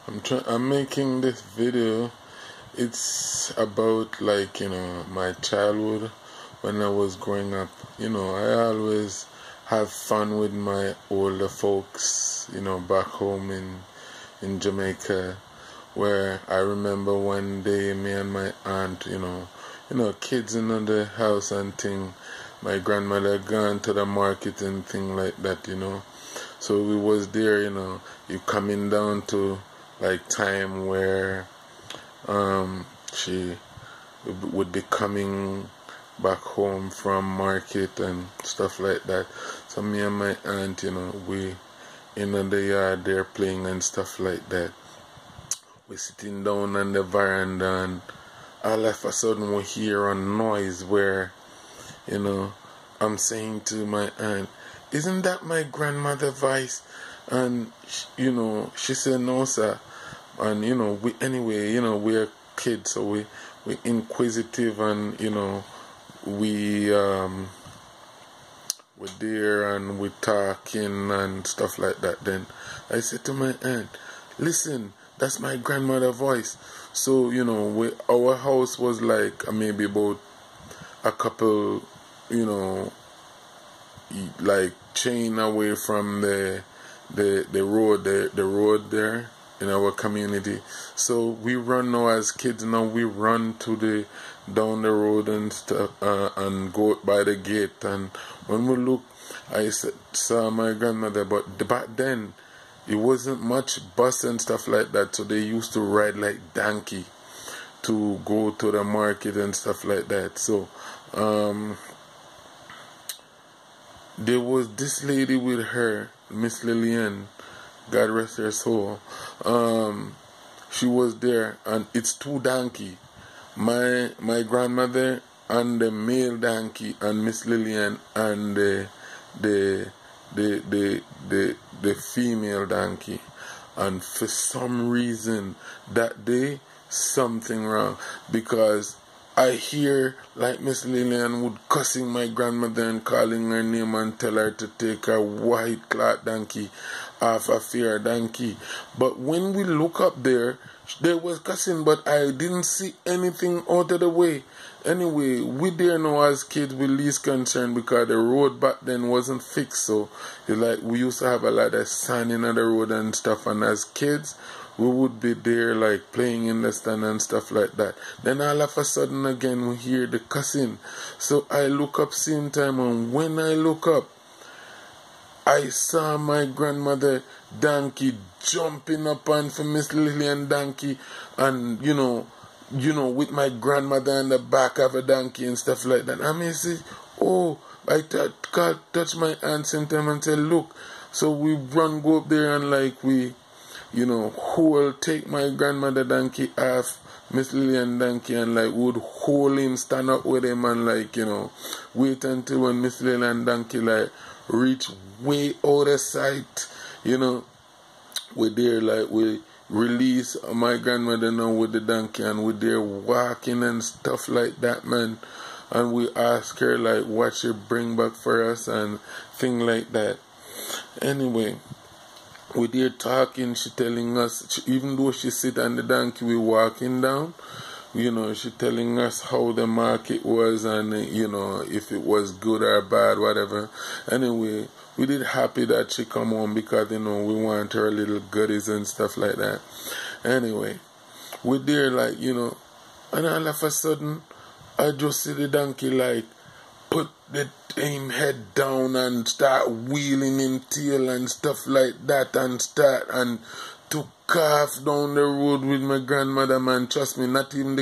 I'm making this video. It's about, like, my childhood when I was growing up. I always have fun with my older folks, back home in Jamaica, where I remember one day me and my aunt, kids in the house and thing. My grandmother gone to the market and thing like that, So we was there, you coming down to like time where she would be coming back home from market and stuff like that. So me and my aunt, we in the yard there playing and stuff like that. We sitting down on the veranda and all of a sudden we hear a noise where, I'm saying to my aunt, "Isn't that my grandmother's voice?" And she said, "No, sir." And we're kids, so we're inquisitive, and we're there and we're talking and stuff like that. Then I said to my aunt, "Listen, that's my grandmother's voice." So our house was like maybe about a couple, like chain away from the road there in our community. So we run now as kids. Now we run to down the road and stuff, and go by the gate. And when we look, I saw my grandmother. But back then, it wasn't much bus and stuff like that. So they used to ride like donkey to go to the market and stuff like that. So there was this lady with her, Miss Lillian, God rest her soul. She was there, and it's two donkey. My grandmother and the male donkey, and Miss Lillian and the female donkey. And for some reason that day something wrong, because I hear like Miss Lillian would cussing my grandmother and calling her name and tell her to take her white cloth donkey off a fair donkey. But when we look up there was cussing, but I didn't see anything out of the way. Anyway, we there now as kids, we least concerned because the road back then wasn't fixed. So it's like we used to have a lot of sand in the road and stuff, and as kids we would be there like playing in the stand and stuff like that. Then all of a sudden again we hear the cussing. So I look up same time, and when I look up, I saw my grandmother donkey jumping up on for Miss Lillian donkey, and with my grandmother on the back of a donkey and stuff like that. I mean, see, I touch my aunt same time and say, "Look." So we go up there and like we, who will take my grandmother donkey off Miss Lillian donkey, and like would hold him, stand up with him, and like, wait until when Miss Lillian donkey like reach way out of sight, we're there like we release my grandmother now with the donkey, and we're there walking and stuff like that, man. And we ask her like what she bring back for us and thing like that. Anyway, we're there talking, she telling us, even though she sit on the donkey, we walking down, she telling us how the market was, and if it was good or bad, whatever. Anyway, we did happy that she come home because we want her little goodies and stuff like that. Anyway, we're there like, and all of a sudden I just see the donkey like put him head down and start wheeling him tail and stuff like that, and start and took off down the road with my grandmother, man. Trust me, not even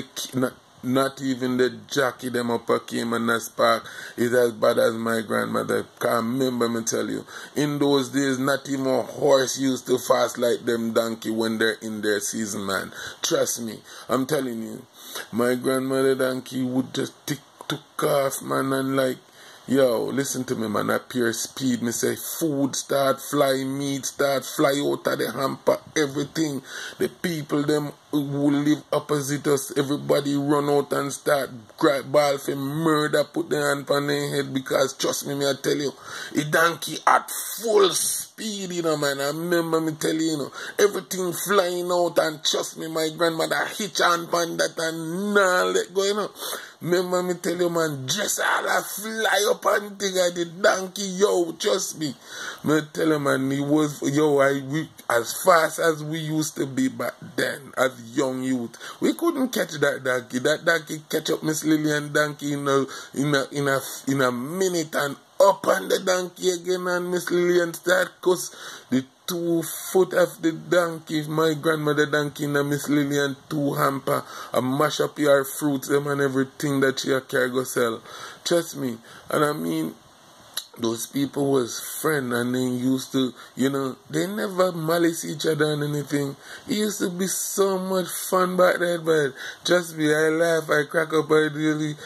the jockey them up came and that spark is as bad as my grandmother. Can't remember me tell you, in those days not even a horse used to fast like them donkey when they're in their season, man. Trust me, I'm telling you, my grandmother donkey would just took off, man, and like, yo, listen to me, man, at pure speed, me say food start fly, meat start fly out of the hamper, everything. The people them who live opposite us, everybody run out and start cry ball for murder, put their hand on their head, because trust me, I tell you, a donkey at full speed, you know, man. I remember me tell you, you know, everything flying out, and trust me, my grandmother hitch on that and nah let go, you know. Remember me tell you, man, just all I fly up and think I the donkey, yo, trust me. Me tell you, man, he was, yo, as fast as we used to be back then, as young youth, we couldn't catch that donkey. That donkey catch up Miss Lillian donkey in a minute, and up on the donkey again, and Miss Lillian start, cause the 2 foot of the donkey, my grandmother donkey, and Miss Lillian 2 hamper, and mash up your fruits, them and everything that she carry go sell. Trust me. And I mean, those people was friends, and they used to, you know, they never malice each other and anything. It used to be so much fun back then, but trust me, I laugh, I crack up, I nearly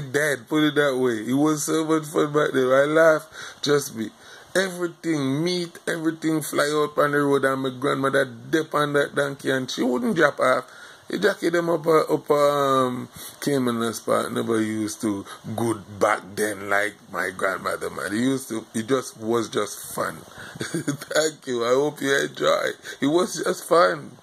died, put it that way. It was so much fun back then. I laugh, trust me. Everything, meat, everything fly out on the road, and my grandmother dip on that donkey, and she wouldn't drop off. He jacket them up Cayman spot. Never used to good back then like my grandmother, man. It just was just fun. Thank you. I hope you enjoy. It was just fun.